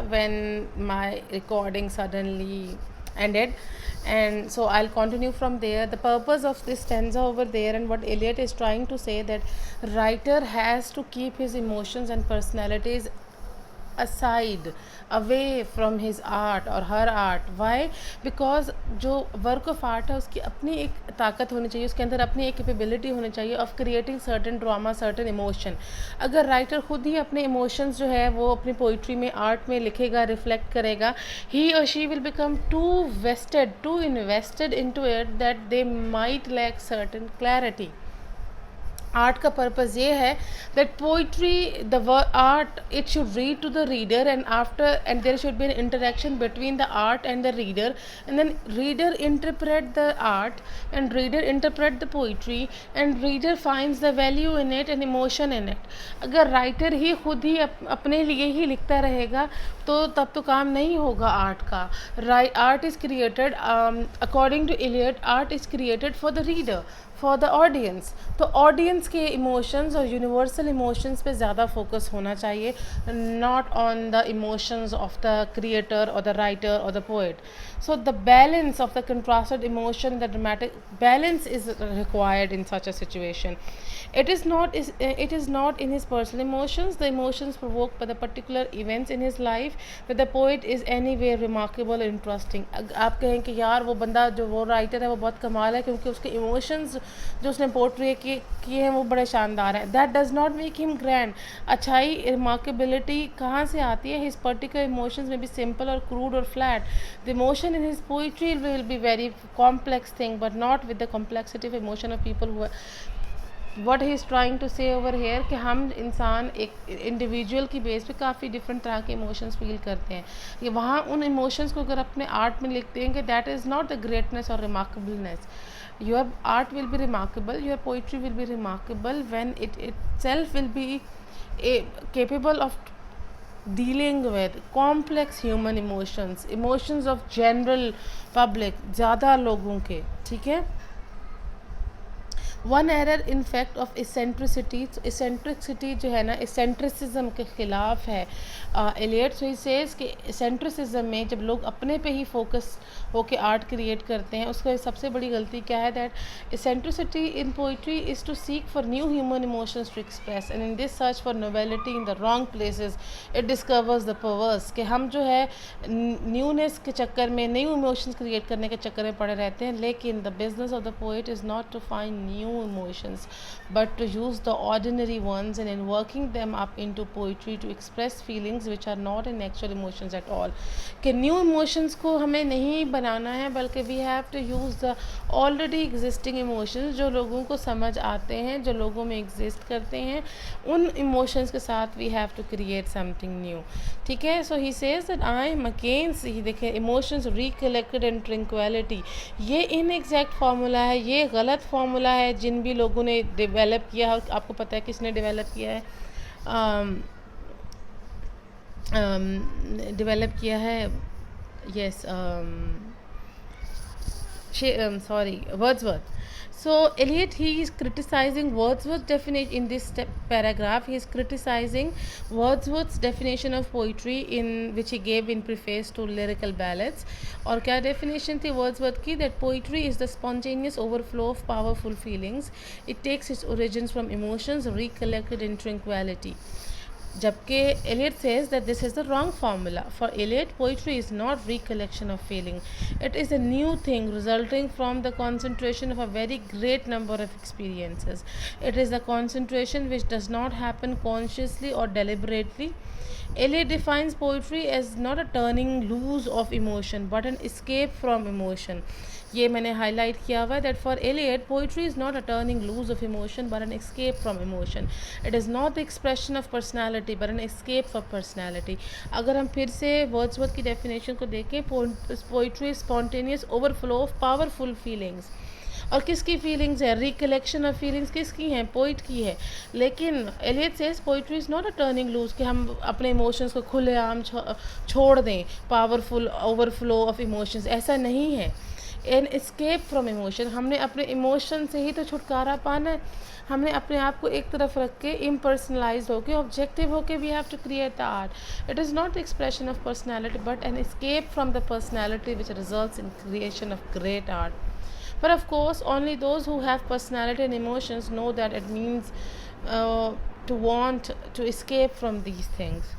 when my recording suddenly ended, and so I'll continue from there. The purpose of this stanza over there, and what Eliot is trying to say, that writer has to keep his emotions and personalities aside, away from his art or her art. Why? Because जो work of art है उसकी अपनी एक ताकत होनी चाहिए, उसके अंदर अपनी एक कैपेबिलिटी होनी चाहिए of creating certain drama, certain emotion. अगर राइटर खुद ही अपने इमोशंस जो है वो अपनी पोइट्री में, आर्ट में लिखेगा, रिफ्लेक्ट करेगा, ही और she will become too wasted, too invested into it, that they might lack certain clarity. Art का पर्पज़ ये है that poetry, the art, it should read to the reader, and after, and there should be an interaction between the art and the reader, and then reader interpret the art, and reader interpret the poetry, and reader finds the value in it and emotion in it. अगर writer ही खुद ही अपने लिए ही लिखता रहेगा तो तब तो काम नहीं होगा आर्ट का. Art is created, according to Eliot, art is created for the reader, for the audience. तो ऑडियंस के इमोशंस और यूनिवर्सल इमोशंस पे ज़्यादा फोकस होना चाहिए, not on the emotions of the creator और द राइटर और the poet. So the balance of the contrasted emotion, the dramatic balance is required in such a situation. It is not in his personal emotions, the emotions provoked by the particular events in his life, that the poet is anyway remarkable and interesting. आप कहें कि यार वो बंदा जो वो writer है वो बहुत कमाल है क्योंकि उसके इमोशंस जो उसने पोर्ट्रे किए हैं वो बड़े शानदार हैं. That does not make him grand. अच्छाई, रिमार्केबिलिटी कहाँ से आती है? हिज पर्टिकुलर इमोशंस में भी सिंपल और क्रूड और flat. The emotion in his poetry will be very complex thing, but not with the complexity of emotion of people who are. What he is trying to say over here कि हम इंसान एक individual की base पे काफ़ी different तरह के emotions feel करते हैं. ये वहाँ उन इमोशंस को अगर अपने आर्ट में लिखते हैं कि that is not the greatness और रिमार्केबलनेस. Your art will be remarkable, your poetry will be remarkable when it itself will be capable of dealing with complex human emotions of general public, ज़्यादा लोगों के. ठीक है. One error in fact of eccentricity. Eccentricity जो है ना, इसेंट्रिसिज्म के ख़िलाफ़ है एलियट. सो ही सेज कि इसेंट्रिसिज्म में जब लोग अपने पे ही फोकस होके आर्ट क्रिएट करते हैं, उसका सबसे बड़ी गलती क्या है? That eccentricity in poetry is to seek for new human emotions to express, and in this search for novelty in the wrong places it discovers the perverse. कि हम जो है न्यूनेस के चक्कर में, न्यू इमोशंस क्रिएट करने के चक्कर में पड़े रहते हैं. लेकिन the business of the poet is not to find new emotions, but to use the ordinary ones and in working them up into poetry to express feelings which are not in actual emotions at all. कि new emotions को हमें नहीं बनाना है, बल्कि we have to use the already existing emotions जो लोगों को समझ आते हैं, जो लोगों में exist करते हैं. उन emotions के साथ we have to create something new. ठीक है. So he says that I am against, ये देखिए, emotions recollected and tranquility. ये inexact formula है, ये गलत formula है जिन भी लोगों ने डेवलप किया है. आपको पता है किसने डेवलप किया है? डेवलप किया है, yes, Wordsworth. So Eliot, he is criticizing Wordsworth's definition in this paragraph. He is criticizing Wordsworth's definition of poetry in which he gave in preface to Lyrical Ballads. और क्या definition थी Wordsworth की? That poetry is the spontaneous overflow of powerful feelings. It takes its origins from emotions recollected in tranquility. जबकि Eliot says that this is the wrong formula. For Eliot, poetry is not recollection of feeling. It is a new thing resulting from the concentration of a very great number of experiences. It is a concentration which does not happen consciously or deliberately. Eliot defines poetry as not a turning loose of emotion but an escape from emotion. ये मैंने highlight किया हुआ है that for Eliot poetry is not a turning loose of emotion but an escape from emotion. It is not the expression of personality but an escape from personality. अगर हम फिर से Wordsworth की डेफिनेशन को देखें, poetry spontaneous overflow of powerful feelings. और किसकी feelings है? रिकलेक्शन ऑफ फीलिंग्स किसकी हैं? पोइट की है. लेकिन Eliot says poetry is not a turning loose कि हम अपने इमोशंस को खुलेआम छोड़ दें, पावरफुल ओवरफ्लो ऑफ इमोशंस. ऐसा नहीं है. एन एस्केप फ्रॉम इमोशन, हमने अपने इमोशन से ही तो छुटकारा पाना है। हमने अपने आप को एक तरफ रख के इम्पर्सनलाइज होके ऑब्जेक्टिव होके we have to create the art. It is not expression of personality but an escape from the personality which results in creation of great art. But of course, only those who have personality and emotions know that it means to want to escape from these things.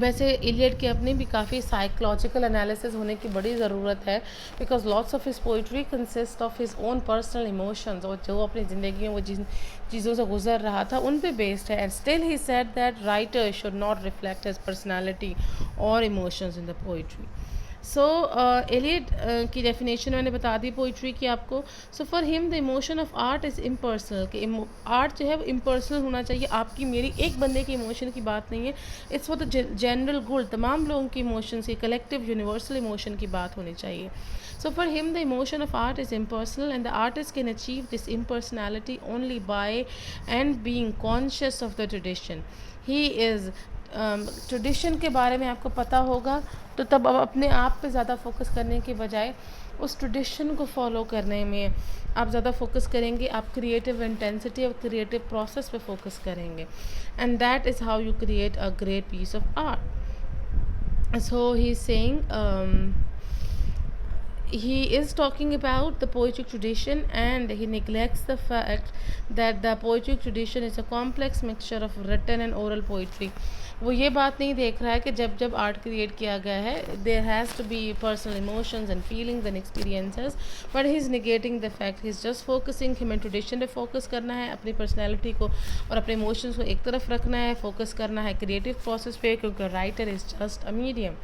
वैसे Elliot की अपनी भी काफ़ी psychological analysis होने की बड़ी ज़रूरत है, because lots of his poetry consist of his own personal emotions, और जो अपनी ज़िंदगी में वो जिन चीज़ों से गुजर रहा था उन पे बेस्ड है। And still he said that writer should not reflect his personality और emotions in the poetry. So Eliot की डेफिनेशन मैंने बता दी पोइट्री की आपको। So for him the emotion of art is impersonal, कि आर्ट जो है वो इम्पर्सनल होना चाहिए, आपकी मेरी एक बंदे की इमोशन की बात नहीं है, it's for the general good, तमाम लोगों की इमोशंस की कलेक्टिव यूनिवर्सल इमोशन की बात होनी चाहिए। So for him the emotion of art is impersonal and the artist can achieve this impersonality only by and being conscious of the tradition. He is tradition के बारे में आपको पता होगा तो तब अब अपने आप पे ज़्यादा फोकस करने के बजाय उस ट्रेडिशन को फॉलो करने में आप ज़्यादा फोकस करेंगे, आप क्रिएटिव इंटेंसिटी और क्रिएटिव प्रोसेस पे फोकस करेंगे, and that is how you create a great piece of art. So he is saying he is talking about the poetic tradition and he neglects the fact that the poetic tradition is a complex mixture of written and oral poetry. वो ये बात नहीं देख रहा है कि जब जब आर्ट क्रिएट किया गया है there has to be personal emotions and feelings and experiences, but he is negating the fact, he is just focusing, human tradition पे फोकस करना है, अपनी पर्सनैलिटी को और अपने इमोशंस को एक तरफ रखना है, फोकस करना है क्रिएटिव प्रोसेस पे, क्योंकि writer is just a medium.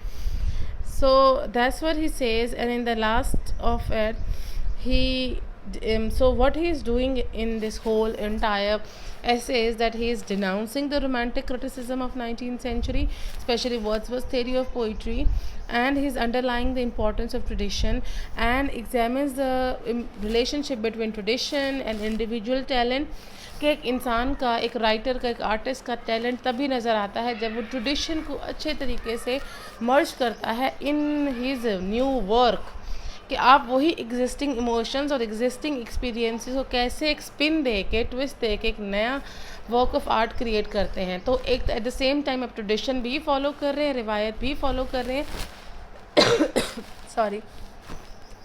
So that's what he says, and in the last of it he so what he is doing in this whole entire essay is that he is denouncing the romantic criticism of 19th century, especially Wordsworth's theory of poetry, and he is underlying the importance of tradition and examines the relationship between tradition and individual talent, कि एक इंसान का, एक writer का, एक artist का talent तभी नज़र आता है जब वो ट्रेडिशन को अच्छे तरीके से मर्ज करता है इन हिज न्यू वर्क, कि आप वही एग्जिस्टिंग इमोशंस और एग्जिस्टिंग एक्सपीरियंसेस को कैसे एक स्पिन दे के, ट्विस्ट दे के एक नया वर्क ऑफ आर्ट क्रिएट करते हैं। तो एक एट द सेम टाइम आप ट्रेडिशन भी फॉलो कर रहे हैं, रिवायत भी फॉलो कर रहे हैं सॉरी,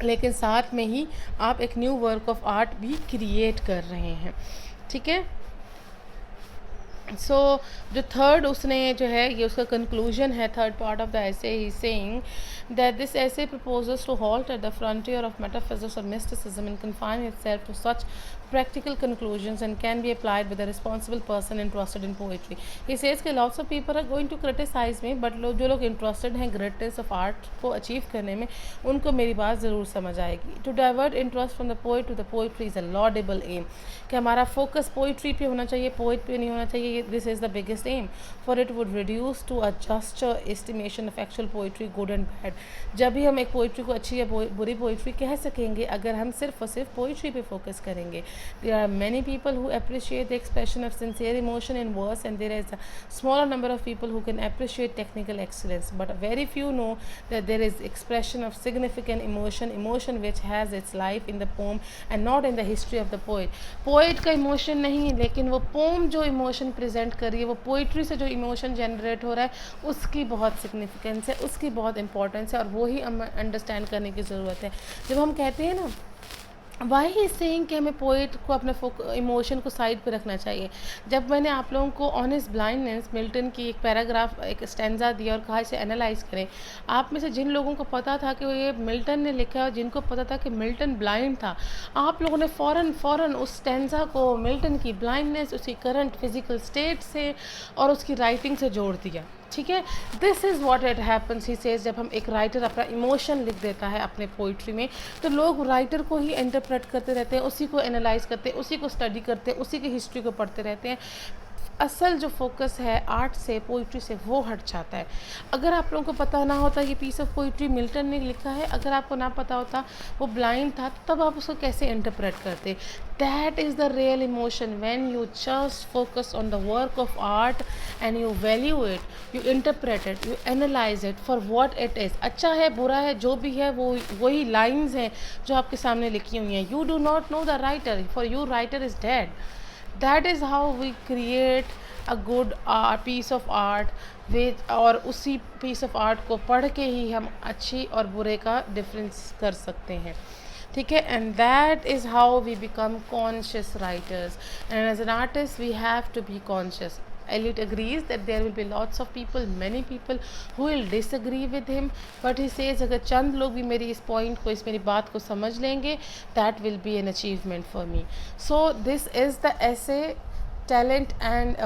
लेकिन साथ में ही आप एक न्यू वर्क ऑफ आर्ट भी क्रिएट कर रहे हैं, ठीक है। सो जो थर्ड उसने जो है ये उसका कंक्लूजन है, थर्ड पार्ट ऑफ द ऐसे he saying that this essay proposes to halt at the frontier of metaphysics or mysticism and confine itself to such practical conclusions and can be applied with a responsible person interested in poetry. He says that lots of people are going to criticize me, but जो लोग interested हैं greatness of art को achieve करने में, उनको मेरी बात ज़रूर समझ आएगी। To divert interest from the poet to the poetry is a laudable aim, कि हमारा focus poetry पे होना चाहिए, poet पे नहीं होना चाहिए। This is the biggest aim, for it would reduce to a just estimation of actual poetry, good and bad. जब भी हम एक पोइट्री को अच्छी या बुरी पोइट्री कह सकेंगे अगर हम सिर्फ और सिर्फ पोइट्री पे फोकस करेंगे। There are many people who appreciate the expression of sincere emotion in verse and there is a smaller number of people who can appreciate technical excellence, but very few know that there is expression of significant emotion which has its life in the poem and not in the history of the poet. Poet का emotion नहीं, लेकिन वो pome जो emotion present कर रही है, वो poetry से जो इमोशन जनरेट हो रहा है उसकी बहुत सिग्निफिकेंस है, उसकी बहुत इंपॉर्टेंस है, और वो ही हमें अंडरस्टैंड करने की ज़रूरत है। जब हम कहते हैं ना वाई ही सेइंग कि हमें पोइट को अपने इमोशन को साइड पे रखना चाहिए, जब मैंने आप लोगों को ऑन हिज ब्लाइंडनेस मिल्टन की एक पैराग्राफ, एक स्टैंजा दिया और कहा इसे एनालाइज करें, आप में से जिन लोगों को पता था कि वो ये मिल्टन ने लिखा है और जिनको पता था कि मिल्टन ब्लाइंड था, आप लोगों ने फ़ौरन उस स्टैंजा को मिल्टन की ब्लाइंडनेस, उसकी करंट फिजिकल स्टेट से और उसकी राइटिंग से जोड़ दिया, ठीक है। This is what it happens, he says, जब हम एक राइटर अपना इमोशन लिख देता है अपने पोइट्री में, तो लोग राइटर को ही इंटरप्रेट करते रहते हैं, उसी को एनालाइज करते हैं, उसी को स्टडी करते हैं, उसी की हिस्ट्री को पढ़ते रहते हैं, असल जो फोकस है आर्ट से, पोइट्री से, वो हट जाता है। अगर आप लोगों को पता ना होता ये पीस ऑफ पोइट्री मिल्टन ने लिखा है, अगर आपको ना पता होता वो ब्लाइंड था, तब आप उसको कैसे इंटरप्रेट करते? That is the real emotion when you just focus on the work of art and you value it, you interpret it, you analyse it for what it is. अच्छा है, बुरा है, जो भी है वो वही लाइन्स हैं जो आपके सामने लिखी हुई हैं। You do not know the writer, for you writer is dead. That is how we create a good piece of art which, और उसी पीस ऑफ आर्ट को पढ़ के ही हम अच्छी और बुरे का डिफरेंस कर सकते हैं। ठीक है, and that is how we become conscious writers, and as an artist we have to be conscious. Eliot agrees that there will be lots of people, many people who will disagree with him, but he says अगर चंद लोग भी मेरी इस point को, इस मेरी बात को समझ लेंगे, that will be an achievement for me. So this is the essay talent and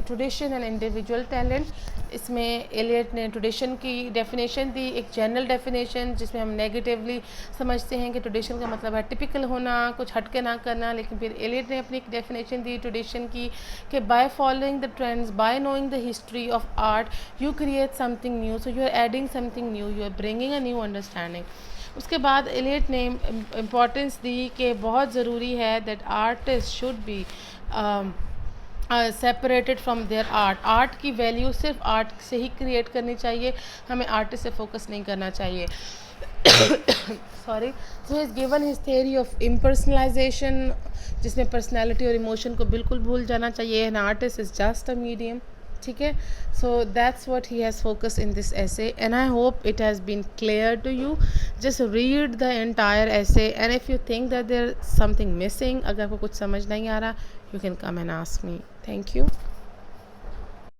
tradition and individual talent. इसमें एलियट ने ट्रेडिशन की डेफिनेशन दी, एक जनरल डेफिनेशन जिसमें हम नेगेटिवली समझते हैं कि ट्रेडिशन का मतलब है टिपिकल होना, कुछ हटके ना करना, लेकिन फिर एलियट ने अपनी एक डेफिनेशन दी ट्रेडिशन की कि by following the trends, by knowing the history of art, you create something new, so you are adding something new, you are bringing a new understanding. उसके बाद एलियट ने इम्पॉर्टेंस दी कि बहुत ज़रूरी है that artist should be separated from their art. Art की value सिर्फ art से ही क्रिएट करनी चाहिए, हमें आर्टिस्ट से फोकस नहीं करना चाहिए. Sorry. So is given his theory of impersonalization, जिसमें पर्सनैलिटी और इमोशन को बिल्कुल भूल जाना चाहिए. An artist is just a medium. ठीक है, so that's what he has focus in this essay, and I hope it has been clear to you. Just read the entire essay, and if you think that there's something missing, अगर आपको कुछ समझ नहीं आ रहा, you can come and ask me. Thank you.